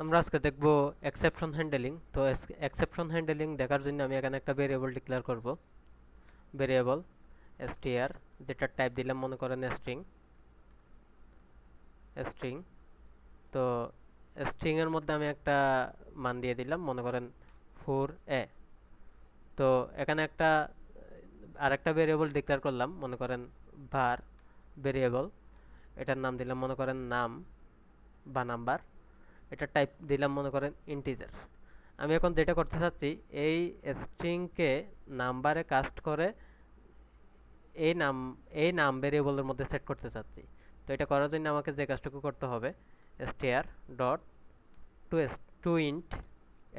আমরা আজকে দেখব এক্সেপশন হ্যান্ডলিং। তো এক্সেপশন হ্যান্ডলিং দেখার জন্য আমি এখানে একটা ভেরিয়েবল ডিক্লেয়ার করব। ভেরিয়েবল str, যেটা টাইপ দিলাম মনে করেন স্ট্রিং। স্ট্রিং তো স্ট্রিং এর মধ্যে আমি একটা মান দিয়ে দিলাম মনে করেন 4a। তো এখানে একটা আরেকটা ভেরিয়েবল ডিক্লেয়ার করলাম মনে করেন var ভেরিয়েবল, এটার নাম দিলাম মনে করেন নাম বা নাম্বার। এটা টাইপ দিলাম মনে করেন ইন্টিজার। আমি এখন যেটা করতে চাচ্ছি, এই স্ট্রিংকে নাম্বারে কাস্ট করে এই নাম এই নাম ভেরিয়েবলের মধ্যে সেট করতে চাচ্ছি। তো এটা করার জন্য আমাকে যে কাজটুকু করতে হবে, str ডট টু ইন্ট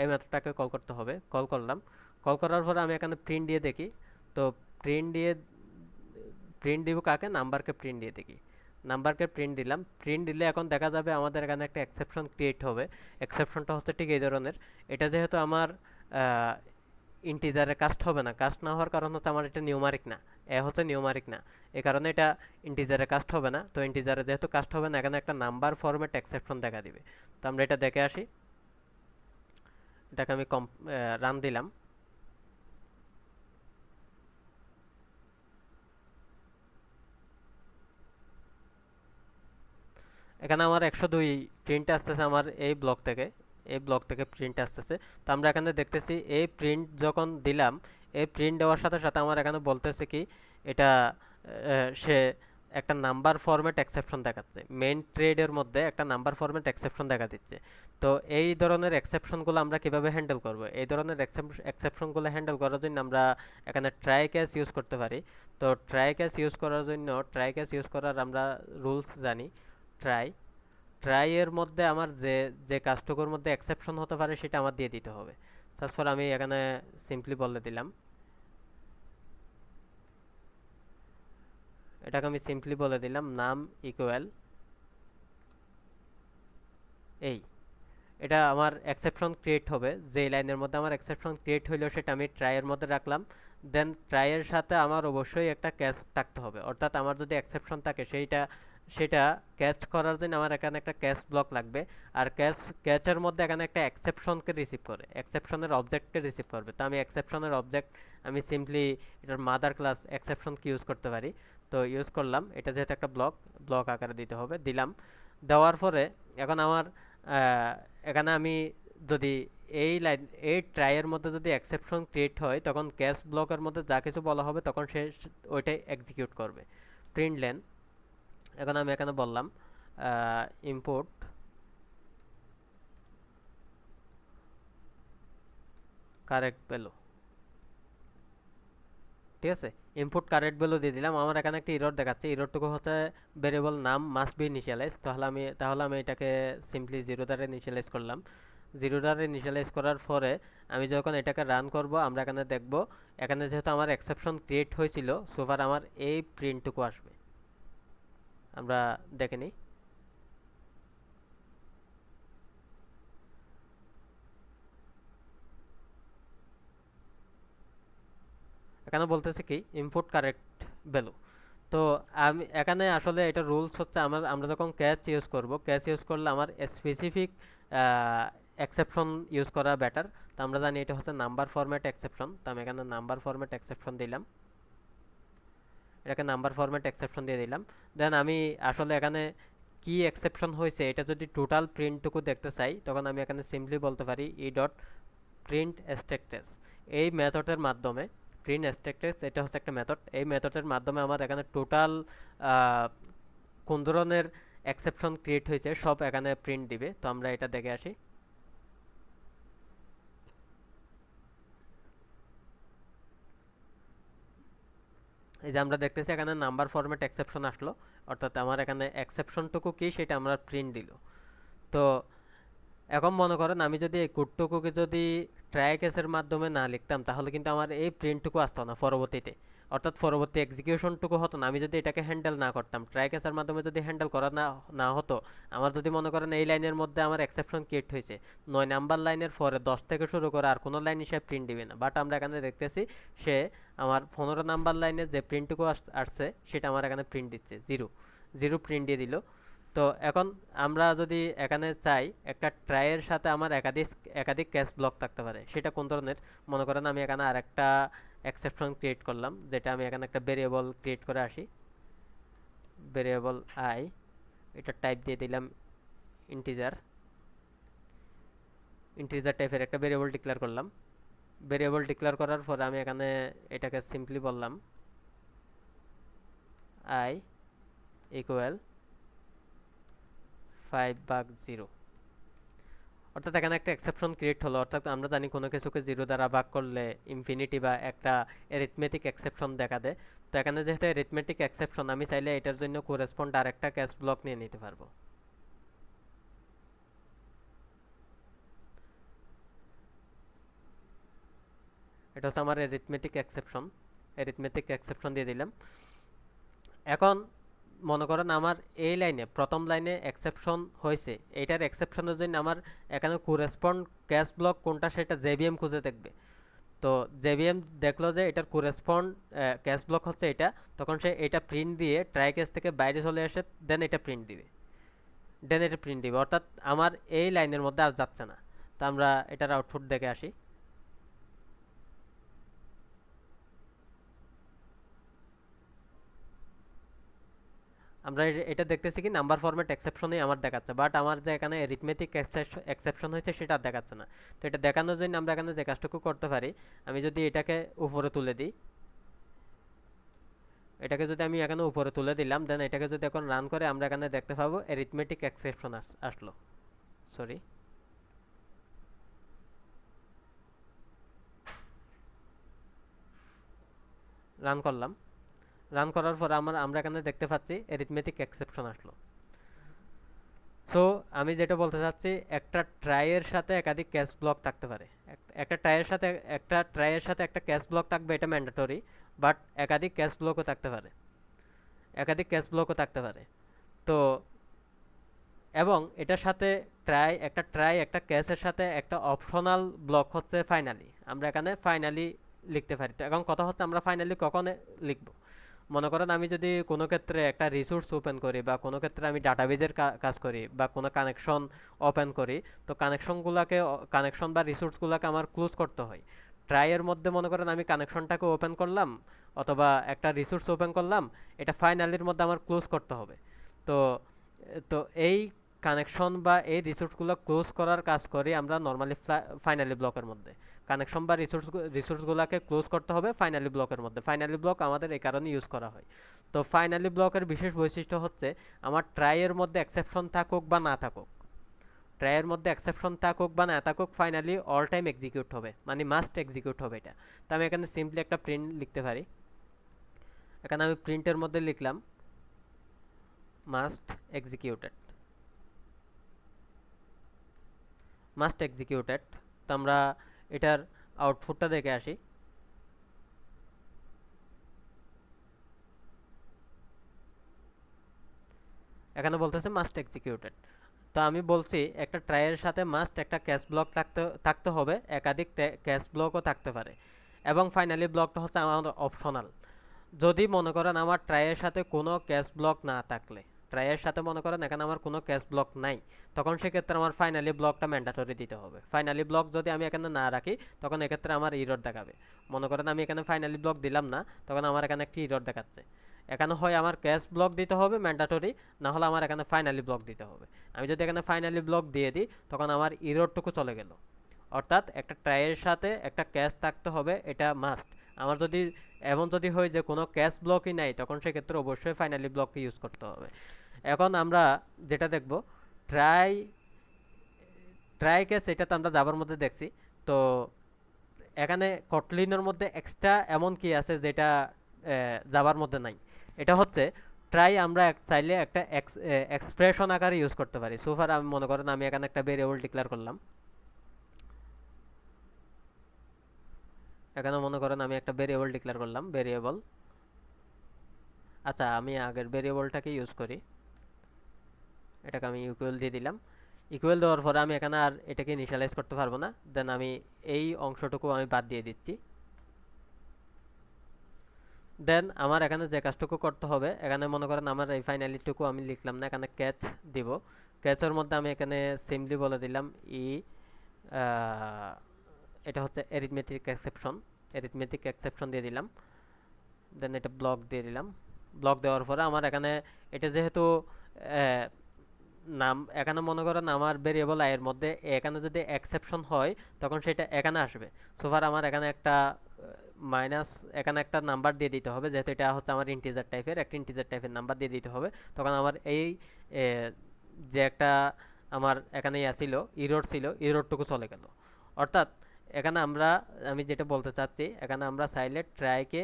এই মেথডটাকে কল করতে হবে। কল করলাম। কল করার পরে আমি এখানে প্রিন্ট দিয়ে দেখি। তো প্রিন্ট দিব কাকে? নাম্বারকে প্রিন্ট দিয়ে দেখি। নাম্বারকে প্রিন্ট দিলাম। প্রিন্ট দিলে এখন দেখা যাবে আমাদের এখানে একটা এক্সেপশন ক্রিয়েট হবে। এক্সেপশনটা হচ্ছে ঠিক এই ধরনের। এটা যেহেতু আমার ইন্টিজারে কাস্ট হবে না, কাস্ট না হওয়ার কারণ হচ্ছে আমার এটা নিউমারিক না, এ হচ্ছে নিউমারিক না, এই কারণে এটা ইন্টিজারে কাস্ট হবে না। তো ইন্টিজারে যেহেতু কাস্ট হবে না, এখানে একটা নাম্বার ফরম্যাট এক্সেপশন দেখা দিবে। তো আমরা এটা দেখে আসি। এটাকে আমি রান দিলাম। এখানে আমার 102 প্রিন্ট আসতেছে আমার এই ব্লক থেকে প্রিন্ট আসতেছে। তো আমরা এখানে দেখতেছি এই প্রিন্ট যখন দিলাম, এই প্রিন্ট দেওয়ার সাথে সাথে আমার এখানে বলতেছে কি এটা সে একটা নাম্বার ফরম্যাট এক্সেপশন দেখাচ্ছে। মেইন ট্রেডের মধ্যে একটা নাম্বার ফরম্যাট এক্সেপশন দেখা দিচ্ছে। তো এই ধরনের এক্সেপশনগুলো আমরা কিভাবে হ্যান্ডেল করব? এই ধরনের এক্সেপশনগুলো হ্যান্ডেল করার জন্য আমরা এখানে ট্রাই ক্যাচ ইউজ করতে পারি। তো ট্রাই ক্যাচ ইউজ করার জন্য আমরা রুলস জানি। ট্রাই ট্রাই এর মধ্যে আমার যে যে কাজটুকুর মধ্যে এক্সেপশন হতে পারে সেটা আমার দিয়ে দিতে হবে। তারপর আমি এখানে সিম্পলি বলে দিলাম, এটাকে আমি সিম্পলি বলে দিলাম নাম ইকুয়াল এই। এটা আমার এক্সেপশন ক্রিয়েট হবে। যে লাইনের মধ্যে আমার এক্সেপশন ক্রিয়েট হইলো সেটা আমি ট্রাই এর মধ্যে রাখলাম। দেন ট্রাই এর সাথে আমার অবশ্যই একটা ক্যাচ থাকতে হবে, অর্থাৎ আমার যদি এক্সেপশন থাকে সেটা ক্যাচ করার জন্য আমার এখানে একটা ক্যাচ ব্লক লাগবে। আর ক্যাচের মধ্যে এখানে একটা এক্সেপশনকে রিসিভ করে, এক্সেপশনের অবজেক্টকে রিসিভ করবে। তো আমি এক্সেপশনের অবজেক্ট আমি সিম্পলি এটার মাদার ক্লাস এক্সেপশনকে ইউজ করতে পারি। তো ইউজ করলাম। এটা যেহেতু একটা ব্লক আকারে দিতে হবে, দিলাম। দেওয়ার পরে এখন আমার এখানে আমি যদি এই ট্রাইয়ের মধ্যে যদি এক্সেপশন ক্রিয়েট হয়, তখন ক্যাচ ব্লকের মধ্যে যা কিছু বলা হবে তখন সে ওইটাই এক্সিকিউট করবে। প্রিন্ট লেন, এখন আমি এখানে বললাম ইম্পোর্ট কারেক্ট ভ্যালু। ঠিক আছে, ইনপুট কারেক্ট ভ্যালু দিয়ে দিলাম। আমার এখানে একটা এরর দেখাচ্ছে। এররটুকু হচ্ছে ভেরিয়েবল নাম মাস্ট বি ইনিশিয়ালাইজ। তাহলে আমি এটাকে সিম্পলি 0 দ্বারা ইনিশিয়ালাইজ করলাম। 0 দ্বারা ইনিশিয়ালাইজ করার পরে আমি যখন এটাকে রান করব, আমরা এখানে দেখব এখানে যেহেতু আমার এক্সেপশন ক্রিয়েট হয়েছিল, সোফার আমার এই প্রিন্টটুকু আসবে। আমরা দেখে নিই। এখানে বলতেছে কি ইনপুট কারেক্ট ভ্যালু। তো আমি এখানে আসলে এটা রুলস হচ্ছে আমরা যখন ক্যাচ ইউজ করলে আমার স্পেসিফিক এক্সেপশন ইউজ করা বেটার। তো আমরা জানি এটা হচ্ছে নাম্বার ফরম্যাট এক্সেপশন। তো আমি এখানে নাম্বার ফরম্যাট এক্সেপশন দিলাম। এটাকে নাম্বার ফরম্যাট এক্সেপশন দিয়ে দিলাম। দেন আমি আসলে এখানে কি এক্সেপশন হয়েছে এটা যদি টোটাল প্রিন্টটুকু দেখতে চাই, তখন আমি এখানে সিম্পলি বলতে পারি ই ডট প্রিন্ট স্ট্যাটাস। এই মেথডের মাধ্যমে প্রিন্ট স্ট্যাটাস, এটা হচ্ছে একটা মেথড, এই মেথডের মাধ্যমে আমার এখানে টোটাল কোন ধরনের এক্সেপশন ক্রিয়েট হয়েছে সব এখানে প্রিন্ট দিবে। তো আমরা এটা দেখে আসি। এই যে আমরা দেখতেছি এখানে নাম্বার ফরম্যাট এক্সেপশন আসলো, অর্থাৎ আমার এখানে এক্সেপশনটুকু কি সেটা আমরা প্রিন্ট দিল। তো এখন মনে করেন আমি যদি এই কোডটুকুকে যদি ট্রাই কেসের মাধ্যমে না লিখতাম, তাহলে কিন্তু আমার এই প্রিন্টটুকু আসতো না পরবর্তীতে, অর্থাৎ পরবর্তী এক্সিকিউশনটুকু হতো না। আমি যদি এটাকে হ্যান্ডেল না করতাম, ট্রাই কেসের মাধ্যমে যদি হ্যান্ডেল করা না হতো, আমার যদি মনে করেন এই লাইনের মধ্যে আমার এক্সেপশন ক্রিয়েট হয়েছে, 9 নাম্বার লাইনের পরে 10 থেকে শুরু করে আর কোনো লাইন হিসেবে প্রিন্ট দিবে না। বাট আমরা এখানে দেখতেছি সে আমার 15 নাম্বার লাইনে যে প্রিন্টটুকু আসছে সেটা আমার এখানে প্রিন্ট দিচ্ছে, জিরো জিরো প্রিন্ট দিয়ে দিল। তো এখন আমরা যদি এখানে চাই একটা ট্রাইয়ের সাথে আমার একাধিক একাধিক ক্যাশ ব্লক থাকতে পারে, সেটা কোন ধরনের? মনে করেন আমি এখানে আরেকটা এক্সেপশন ক্রিয়েট করলাম, যেটা আমি এখানে একটা ভেরিয়েবল ক্রিয়েট করে আসি, ভেরিয়েবল আই, এটা টাইপ দিয়ে দিলাম ইন্টিজার, ইন্টিজার টাইপের একটা ভেরিয়েবল ডিক্লেয়ার করলাম। ভেরিয়েবল ডিক্লেয়ার করার পর আমি এখানে এটাকে সিম্পলি বললাম আই ইকুয়াল 5/0, অর্থাৎ এখানে একটা এক্সেপশন ক্রিয়েট হলো। অর্থাৎ আমরা জানি কোনো কিছুকে 0 দ্বারা ভাগ করলে ইনফিনিটি বা একটা অ্যারিথমেটিক এক্সেপশন দেখা দেয়। তো এখানে যেহেতু অ্যারিথমেটিক এক্সেপশন, আমি চাইলে এটার জন্য কোরেসপন্ড আরেকটা ক্যাশ ব্লক নিয়ে নিতে পারবো। এটা হচ্ছে আমার অ্যারিথমেটিক এক্সেপশন, অ্যারিথমেটিক এক্সেপশন দিয়ে দিলাম। এখন মনে করেন আমার এই লাইনে প্রথম লাইনে এক্সেপশন হয়েছে, এইটার এক্সেপশনের জন্য আমার এখানে কোরেসপন্ড ক্যাশ ব্লক কোনটা সেটা জেবিএম খুঁজে দেখবে। তো জেবিএম দেখলো যে এটার কোরেসপন্ড ক্যাশ ব্লক হচ্ছে এটা, তখন সে এটা প্রিন্ট দিয়ে ট্রাই কেস থেকে বাইরে চলে আসে, দেন এটা প্রিন্ট দিবে, অর্থাৎ আমার এই লাইনের মধ্যে আর যাচ্ছে না। তো আমরা এটার আউটপুট দেখে আসি। আমরা এটা দেখতেছি কি নাম্বার ফরম্যাট এক্সেপশনই আমার দেখাচ্ছে, বাট আমার যে এখানে অ্যারিথমেটিক এক্সেপশন হয়েছে সেটা দেখাচ্ছে না। তো এটা দেখানোর জন্য আমরা এখানে যে কাজটুকু করতে পারি, আমি যদি এটাকে উপরে তুলে দিই, এটাকে যদি আমি এখানে উপরে তুলে দিলাম, দেন এটাকে যদি এখন রান করে আমরা এখানে দেখতে পাবো অ্যারিথমেটিক এক্সেপশন আসলো। সরি, রান করলাম। রান করার পর আমরা এখানে দেখতে পাচ্ছি অ্যারিথমেটিক এক্সেপশন আসলো। সো আমি যেটা বলতে চাচ্ছি, একটা ট্রাইয়ের সাথে একাধিক ক্যাশ ব্লক থাকতে পারে। একটা ট্রাইয়ের সাথে একটা ক্যাশ ব্লক থাকবে, এটা ম্যান্ডেটরি, বাট একাধিক ক্যাশ ব্লকও থাকতে পারে, তো এবং এটার সাথে একটা ক্যাশের সাথে একটা অপশনাল ব্লক হচ্ছে ফাইনালি। আমরা এখানে ফাইনালি লিখতে পারি। তো এখন কথা হচ্ছে আমরা ফাইনালি কখন লিখব? মনে করেন আমি যদি কোনো ক্ষেত্রে একটা রিসোর্স ওপেন করি, বা কোনো ক্ষেত্রে আমি ডাটাবেজের কাজ করি, বা কোনো কানেকশন ওপেন করি, তো কানেকশন বা রিসোর্সগুলোকে আমার ক্লোজ করতে হয়। ট্রাইয়ের মধ্যে মনে করেন আমি কানেকশনটাকে ওপেন করলাম অথবা একটা রিসোর্স ওপেন করলাম, এটা ফাইনালির মধ্যে আমার ক্লোজ করতে হবে। তো তো এই কানেকশন বা এই রিসোর্সগুলো ক্লোজ করার কাজ করি আমরা নর্মালি ফাইনালি ব্লকের মধ্যে। কানেকশন বা রিসোর্সগুলোকে ক্লোজ করতে হবে ফাইনালি ব্লকের মধ্যে। ফাইনালি ব্লক আমাদের এই কারণে ইউজ করা হয়। তো ফাইনালি ব্লকের বিশেষ বৈশিষ্ট্য হচ্ছে আমার ট্রাইয়ের মধ্যে এক্সেপশন থাকুক বা না থাকুক, ফাইনালি অল টাইম এক্সিকিউট হবে, মানে মাস্ট এক্সিকিউট হবে এটা। তো আমি এখানে সিম্পলি একটা প্রিন্ট লিখতে পারি। এখানে আমি প্রিন্টের মধ্যে লিখলাম মাস্ট এক্সিকিউটেড, তো আমরা এটার আউটপুটটা দেখে আসি। এখানে বলতেছে মাস্ট এক্সিকিউটেড। তো আমি বলছি একটা ট্রাইয়ের সাথে মাস্ট একটা ক্যাশ ব্লক থাকতে হবে, একাধিক ক্যাশ ব্লকও থাকতে পারে, এবং ফাইনালি ব্লকটা হচ্ছে আমার অপশনাল। যদি মনে করেন আমার ট্রাইয়ের সাথে কোনো ক্যাশ ব্লক না থাকলে, ট্রাইয়ের সাথে মনে করেন এখানে আমার কোনো ক্যাশ ব্লক নাই, তখন সেক্ষেত্রে আমার ফাইনালি ব্লকটা ম্যান্ডেটরি দিতে হবে। ফাইনালি ব্লক যদি আমি এখানে না রাখি, তখন এক্ষেত্রে আমার ইরর দেখাবে। মনে করেন আমি এখানে ফাইনালি ব্লক দিলাম না, তখন আমার এখানে একটি ইরর দেখাচ্ছে। এখানে হয় আমার ক্যাশ ব্লক দিতে হবে ম্যান্ডেটরি, না হলে আমার এখানে ফাইনালি ব্লক দিতে হবে। আমি যদি এখানে ফাইনালি ব্লক দিয়ে দিই, তখন আমার ইররটুকু চলে গেল। অর্থাৎ একটা ট্রাইয়ের সাথে একটা ক্যাশ থাকতে হবে, এটা মাস্ট। আমার যদি হয় যে কোনো ক্যাশ ব্লকই নাই, তখন সেক্ষেত্রে অবশ্যই ফাইনালি ব্লককে ইউজ করতে হবে। এখন আমরা যেটা দেখব, ট্রাই ট্রাই ক্যাশ, এটা তো আমরা জাভার মধ্যে দেখছি। তো এখানে কটলিনের মধ্যে এক্সট্রা এমন কি আছে যেটা জাভার মধ্যে নাই? এটা হচ্ছে ট্রাই আমরা চাইলে একটা এক্সপ্রেশন আকারে ইউজ করতে পারি। সোফার আমি মনে করেন আমি এখানে একটা ভেরিয়েবল ডিক্লেয়ার করলাম, ভেরিয়েবল। আচ্ছা, আমি আগের ভেরিয়েবলটাকে ইউজ করি, এটাকে আমি ইকুয়াল দিয়ে দিলাম। ইকুয়াল দেওয়ার পরে আমি এখানে আর এটাকে ইনিশিয়ালাইজ করতে পারবো না, দেন আমি এই অংশটুকু আমি বাদ দিয়ে দিচ্ছি। দেন আমার এখানে যে কাজটুকু করতে হবে, এখানে মনে করেন আমার এই ফাইনালিটুকু আমি লিখলাম না, এখানে ক্যাচ দিব। ক্যাচের মধ্যে আমি এখানে সিম্পলি বলে দিলাম ই, এটা হচ্ছে অ্যারিথমেটিক এক্সেপশন, অ্যারিথমেটিক এক্সেপশন দিয়ে দিলাম। দেন এটা ব্লক দিয়ে দিলাম। ব্লক দেওয়ার পরে আমার এখানে এটা যেহেতু আহ, নাম, এখানে মনে করেন আমার ভেরিয়েবল আই এর মধ্যে এখানে যদি এক্সেপশন হয় তখন সেটা এখানে আসবে। সোফার আমার এখানে একটা মাইনাস, এখানে একটা নাম্বার দিয়ে দিতে হবে, যেহেতু এটা হচ্ছে আমার ইন্টিজার টাইপের, একটা ইন্টিজার টাইপের নাম্বার দিয়ে দিতে হবে। তখন আমার এই এ, যে একটা আমার এখানে ইয়া ছিল, ইরর ছিল, ইররটুকু চলে গেল। অর্থাৎ এখানে আমরা, আমি যেটা বলতে চাচ্ছি, এখানে আমরা চাইলে ট্রাইকে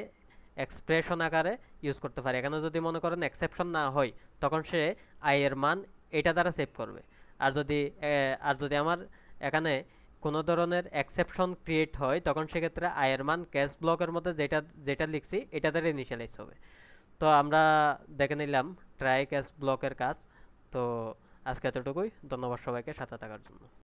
এক্সপ্রেশন আকারে ইউজ করতে পারি। এখানে যদি মনে করেন এক্সেপশন না হয় তখন সে আই এর মান এটা দ্বারা সেভ করবে। আর যদি আমার এখানে কোনো ধরনের এক্সেপশন ক্রিয়েট হয় তখন সেক্ষেত্রে আই এর মান ক্যাশ ব্লকের মধ্যে যেটা যেটা লিখছি এটা দ্বারা ইনিশিয়ালাইজ হবে। তো আমরা দেখে নিলাম ট্রাই ক্যাশ ব্লকের কাজ। তো আজকে এতটুকুই, ধন্যবাদ সবাইকে সাথে থাকার জন্য।